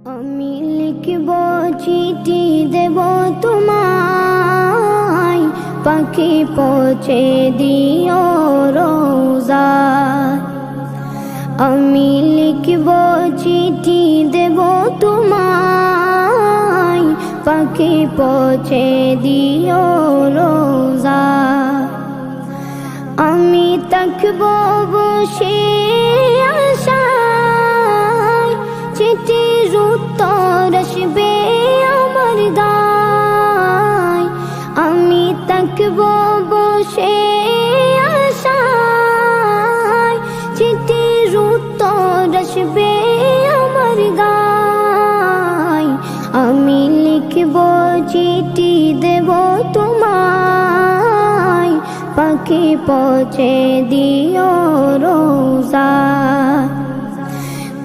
আমি লিখব চিঠি দেব তোমায়, পাখি পৌঁছে দিও রোজায়। আমি লিখব চিঠি দেব তোমায়, পাখি পৌঁছে দিও রোজায়। আমি থাকব বসে আশায়, চিঠির উত্তর আসবে আমার দায়। আমি থাকব বসে আশায়, চিঠির উত্তর আসবে আমার দায়। আমি লিখব চিঠি দেব তোমায়, পাখি পৌঁছে দিও রোজায়।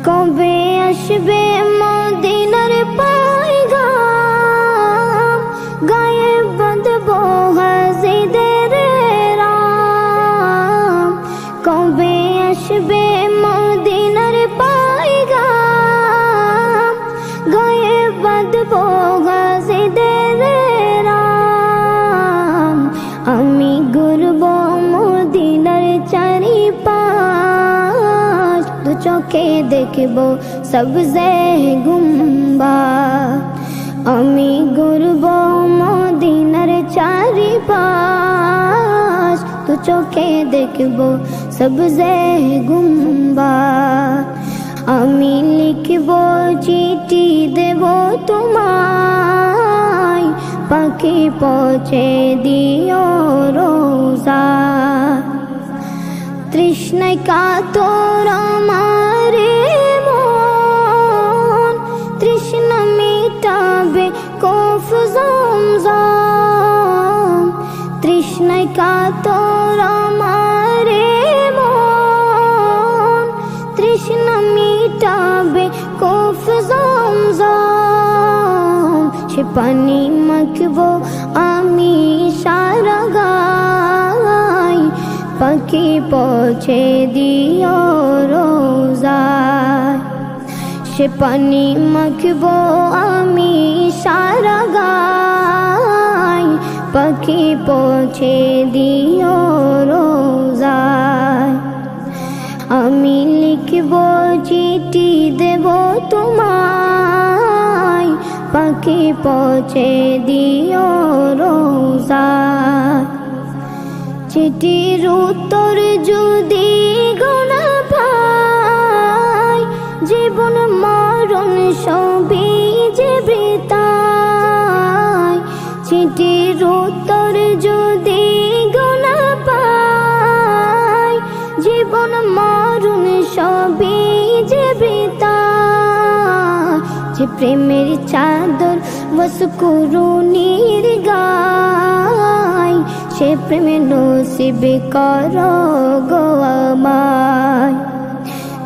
কবে আসবে মদিনার পয়গাম, গায়ে বাঁধব হাজিদের রাম। কবে আসবে মদিনার পয়গাম, গায়ে বাঁধব হাজিদের রাম। আমি ঘুরব মদিনার চারিপাশ, দু চোখে দেখব সবজে গুম্বাদ। আমি ঘুরব মদিনার চারিপাশ, দু চোখে দেখব সবজে গুম্বাদ। আমি লিখব চিঠি দেব তোমায়, পাখি পৌঁছে দিও রোজায়। তৃষ্ণায় কাতর আমার মন, তৃষ্ণা মিটাবে কফ জমজম। তৃষ্ণায় কাতর আমার মন, তৃষ্ণা মিটাবে কফ জমজম। সে পানি মাখবো আমি সারা গায়, পাখি পৌঁছে দিও রোজায়। সে পানি মাখবো আমি সারা গায়, পাখি পৌঁছে দিও রোজায়। আমি লিখব চিঠি দেব তোমায়, পাখি পৌঁছে দিও রোজায়। চিঠির উত্তর যদি গোনা পাই, জীবন মরণ সবই যে বৃথায়। চিঠির উত্তর যদি গোনা পাই, জীবন মরণ সবই যে বৃথায়। যে প্রেমের চাদর বসকুরুনির গায়, সে প্রেমে নসিব করো গো আমায়।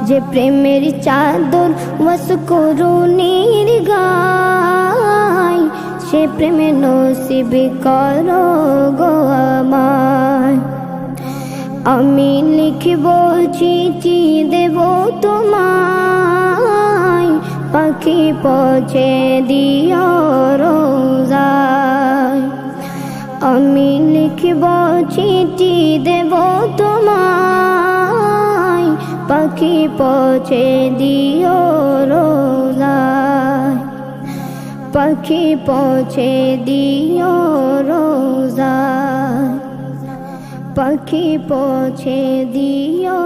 যে প্রেমের চাদর বসকুরুনির গায়, সে প্রেমে নসিব করো গো আমায়। আমি লিখব চিঠি দেব তোমায়, পাখি পৌঁছে দিও রোজায়। আমি লিখব চিঠি দেব তোমায়, পাখি পৌঁছে দিও রোজায়। পাখি পৌঁছে দিও রোজায়, পাখি পৌঁছে দিও